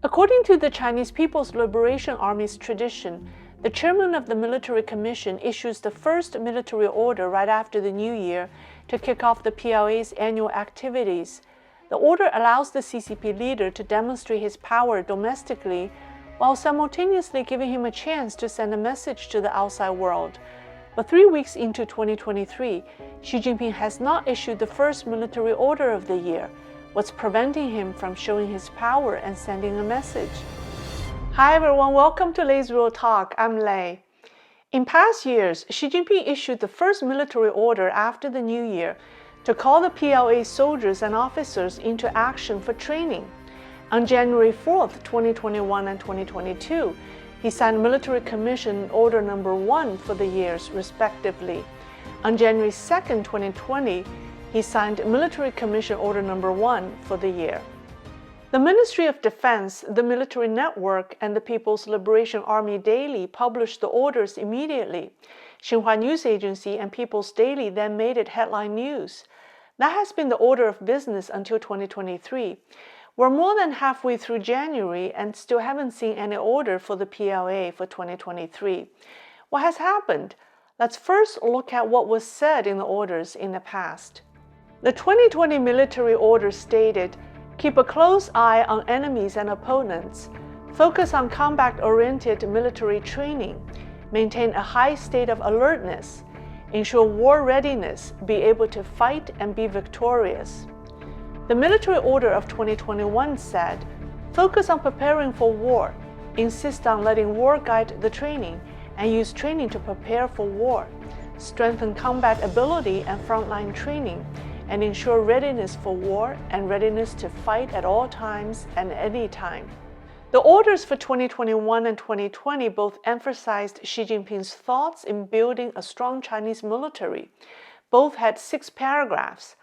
According to the Chinese People's Liberation Army's tradition, the chairman of the military commission issues the first military order right after the new year to kick off the PLA's annual activities. The order allows the CCP leader to demonstrate his power domestically while simultaneously giving him a chance to send a message to the outside world. But 3 weeks into 2023, Xi Jinping has not issued the first military order of the year. What's preventing him from showing his power and sending a message? Hi everyone, welcome to Leisrealtalk. I'm Lei. In past years, Xi Jinping issued the first military order after the new year to call the PLA soldiers and officers into action for training. On January 4th, 2021 and 2022, he signed Military Commission Order No. 1 for the years, respectively. On January 2nd, 2020, he signed Military Commission Order No. 1 for the year. The Ministry of Defense, the Military Network, and the People's Liberation Army Daily published the orders immediately. Xinhua News Agency and People's Daily then made it headline news. That has been the order of business until 2023. We're more than halfway through January and still haven't seen any order for the PLA for 2023. What has happened? Let's first look at what was said in the orders in the past. The 2020 military order stated, keep a close eye on enemies and opponents, focus on combat-oriented military training, maintain a high state of alertness, ensure war readiness, be able to fight and be victorious. The military order of 2021 said, focus on preparing for war, insist on letting war guide the training, and use training to prepare for war, strengthen combat ability and frontline training, and ensure readiness for war and readiness to fight at all times and any time. The orders for 2021 and 2020 both emphasized Xi Jinping's thoughts in building a strong Chinese military. Both had 6 paragraphs.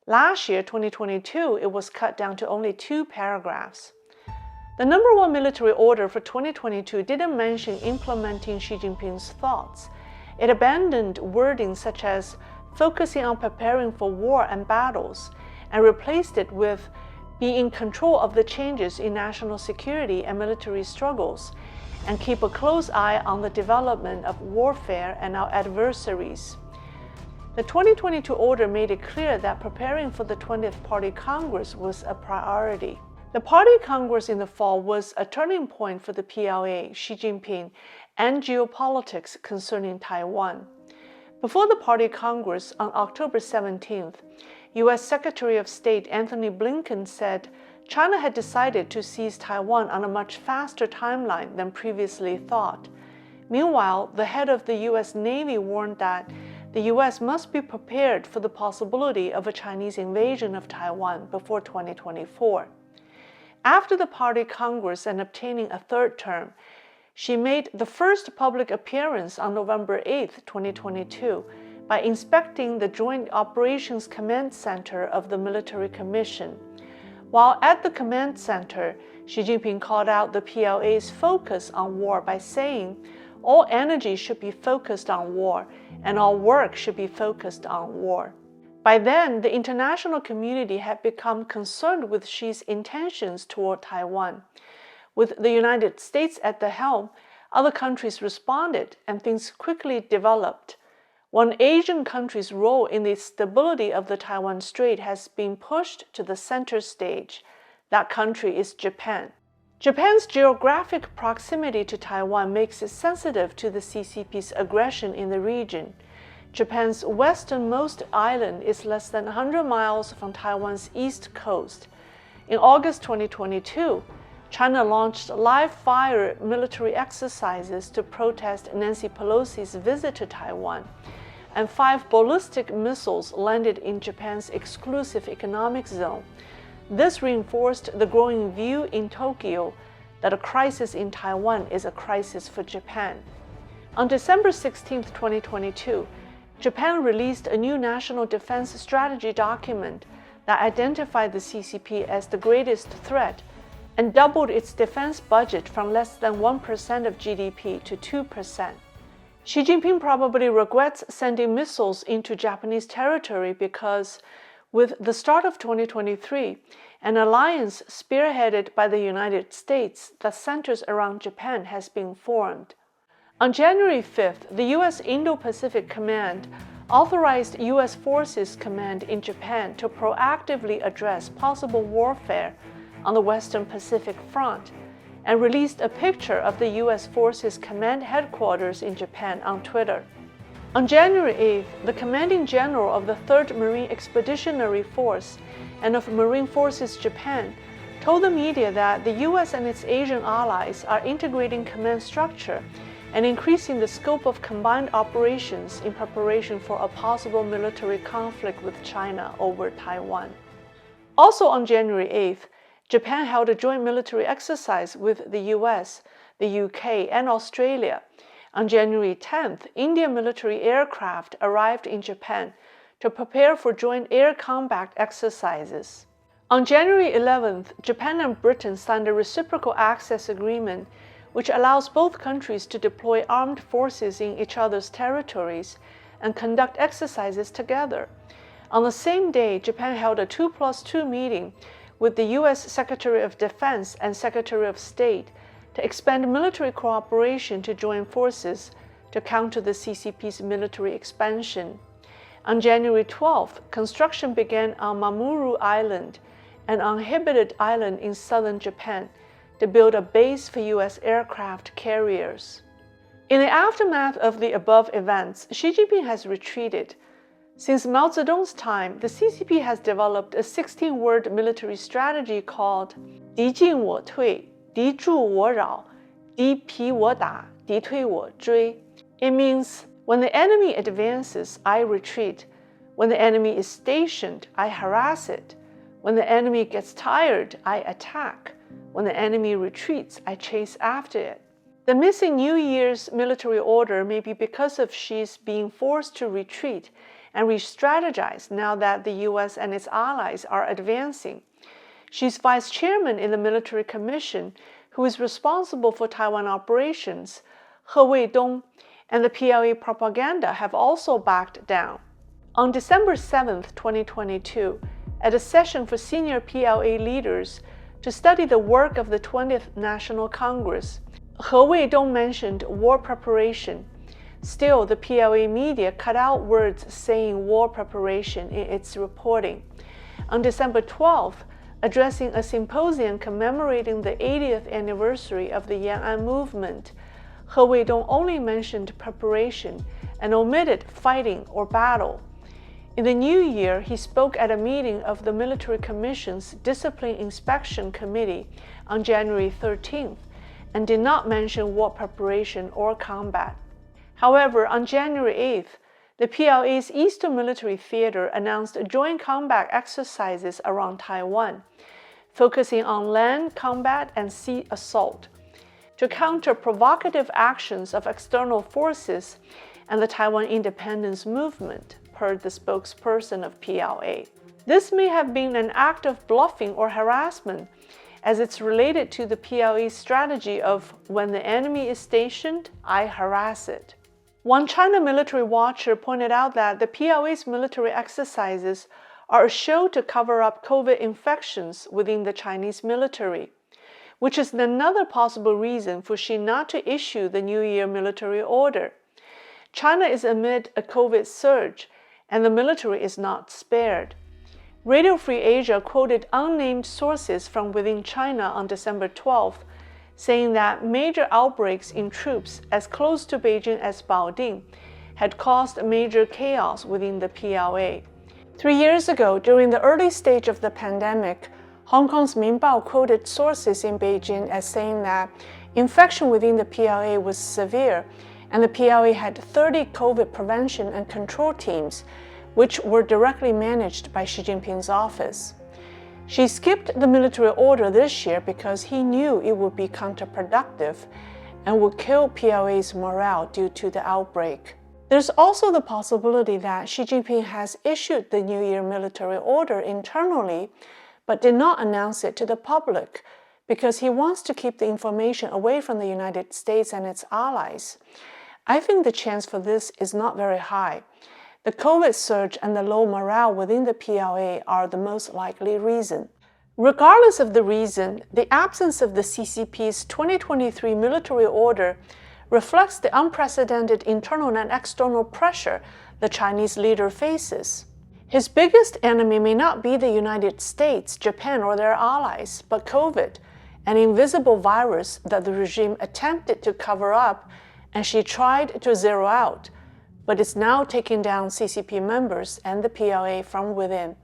Last year, 2022, it was cut down to only 2 paragraphs. The No. 1 military order for 2022 didn't mention implementing Xi Jinping's thoughts. It abandoned wording such as focusing on preparing for war and battles, and replaced it with be in control of the changes in national security and military struggles, and keep a close eye on the development of warfare and our adversaries. The 2022 order made it clear that preparing for the 20th Party Congress was a priority. The Party Congress in the fall was a turning point for the PLA, Xi Jinping, and geopolitics concerning Taiwan. Before the Party Congress on October 17th, U.S. Secretary of State Antony Blinken said China had decided to seize Taiwan on a much faster timeline than previously thought. Meanwhile, the head of the U.S. Navy warned that the U.S. must be prepared for the possibility of a Chinese invasion of Taiwan before 2024. After the Party Congress and obtaining a third term, she made the first public appearance on November 8, 2022, by inspecting the Joint Operations Command Center of the Military Commission. While at the command center, Xi Jinping called out the PLA's focus on war by saying, all energy should be focused on war, and all work should be focused on war. By then, the international community had become concerned with Xi's intentions toward Taiwan. With the United States at the helm, other countries responded, and things quickly developed. One Asian country's role in the stability of the Taiwan Strait has been pushed to the center stage. That country is Japan. Japan's geographic proximity to Taiwan makes it sensitive to the CCP's aggression in the region. Japan's westernmost island is less than 100 miles from Taiwan's east coast. In August 2022, China launched live-fire military exercises to protest Nancy Pelosi's visit to Taiwan, and 5 ballistic missiles landed in Japan's exclusive economic zone. This reinforced the growing view in Tokyo that a crisis in Taiwan is a crisis for Japan. On December 16, 2022, Japan released a new national defense strategy document that identified the CCP as the greatest threat and doubled its defense budget from less than 1% of GDP to 2%. Xi Jinping probably regrets sending missiles into Japanese territory because, with the start of 2023, An alliance spearheaded by the United States that centers around Japan has been formed. On January 5th, the U.S. Indo-Pacific Command authorized U.S. Forces Command in Japan to proactively address possible warfare on the Western Pacific Front and released a picture of the U.S. Forces Command headquarters in Japan on Twitter. On January 8th, the Commanding General of the 3rd Marine Expeditionary Force and of Marine Forces Japan told the media that the U.S. and its Asian allies are integrating command structure and increasing the scope of combined operations in preparation for a possible military conflict with China over Taiwan. Also on January 8th, Japan held a joint military exercise with the U.S., the U.K., and Australia. On January 10th, Indian military aircraft arrived in Japan to prepare for joint air combat exercises. On January 11th, Japan and Britain signed a reciprocal access agreement which allows both countries to deploy armed forces in each other's territories and conduct exercises together. On the same day, Japan held a 2+2 meeting with the U.S. Secretary of Defense and Secretary of State to expand military cooperation to join forces to counter the CCP's military expansion. On January 12th, construction began on Mamoru Island, an uninhabited island in southern Japan, to build a base for U.S. aircraft carriers. In the aftermath of the above events, Xi Jinping has retreated. Since Mao Zedong's time, the CCP has developed a 16-word military strategy called 敌进我退, 敌驻我扰, 敌疲我打, 敌退我追. It means, when the enemy advances, I retreat. When the enemy is stationed, I harass it. When the enemy gets tired, I attack. When the enemy retreats, I chase after it. The missing New Year's military order may be because of Xi's being forced to retreat and re-strategize now that the U.S. and its allies are advancing. Xi's vice chairman in the military commission, who is responsible for Taiwan operations, He Weidong, and the PLA propaganda have also backed down. On December 7, 2022, at a session for senior PLA leaders to study the work of the 20th National Congress, He Weidong mentioned war preparation. Still, the PLA media cut out words saying war preparation in its reporting. On December 12th, addressing a symposium commemorating the 80th anniversary of the Yan'an movement, He Weidong only mentioned preparation and omitted fighting or battle. In the new year, he spoke at a meeting of the Military Commission's Discipline Inspection Committee on January 13th and did not mention war preparation or combat. However, on January 8th, the PLA's Eastern Military Theater announced joint combat exercises around Taiwan, focusing on land combat and sea assault, to counter provocative actions of external forces and the Taiwan independence movement, per the spokesperson of PLA. This may have been an act of bluffing or harassment, as it's related to the PLA's strategy of when the enemy is stationed, I harass it. One China military watcher pointed out that the PLA's military exercises are a show to cover up COVID infections within the Chinese military, which is another possible reason for Xi not to issue the New Year military order. China is amid a COVID surge, and the military is not spared. Radio Free Asia quoted unnamed sources from within China on December 12th, saying that major outbreaks in troops as close to Beijing as Baoding had caused major chaos within the PLA. 3 years ago, during the early stage of the pandemic, Hong Kong's Minbao quoted sources in Beijing as saying that infection within the PLA was severe, and the PLA had 30 COVID prevention and control teams, which were directly managed by Xi Jinping's office. Xi skipped the military order this year because he knew it would be counterproductive and would kill PLA's morale due to the outbreak. There's also the possibility that Xi Jinping has issued the New Year military order internally, but did not announce it to the public because he wants to keep the information away from the United States and its allies. I think the chance for this is not very high. The COVID surge and the low morale within the PLA are the most likely reason. Regardless of the reason, the absence of the CCP's 2023 military order reflects the unprecedented internal and external pressure the Chinese leader faces. His biggest enemy may not be the United States, Japan, or their allies, but COVID, an invisible virus that the regime attempted to cover up and she tried to zero out, but is now taking down CCP members and the PLA from within.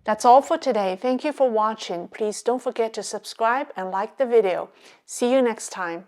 That's all for today. Thank you for watching. Please don't forget to subscribe and like the video. See you next time.